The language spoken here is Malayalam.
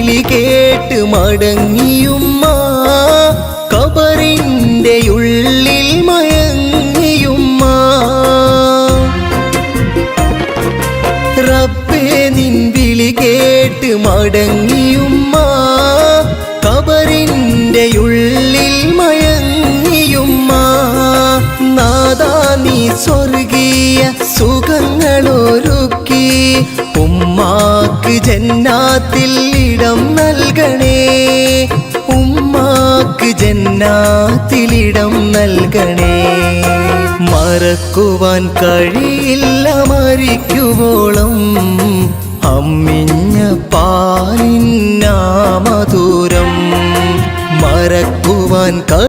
വിളി കേട്ട് മടങ്ങിയുമ്മ ഖബറിൻ്റെ ഉള്ളിൽ മയങ്ങിയുമ്മ റബ്ബേ നിൻ വിളി കേട്ട് മടങ്ങിയുമ്മ ഖബറിൻ്റെ ഉള്ളിൽ മയങ്ങിയുമ്മ നാദാ നീ സ്വർഗീയ സുഖങ്ങളൊരുക്കി ഉമ്മാക്ക് ജന്നാത്തിൽ ഇടം നൽകണേ ഉമ്മാക്ക് ജന്നാത്തിൽ ഇടം നൽകണേ മറക്കുവാൻ കഴിയില്ല മരിക്കുവോളം അമ്മിഞ്ഞ പാലിന്നാ മധുരം മറക്കുവാൻ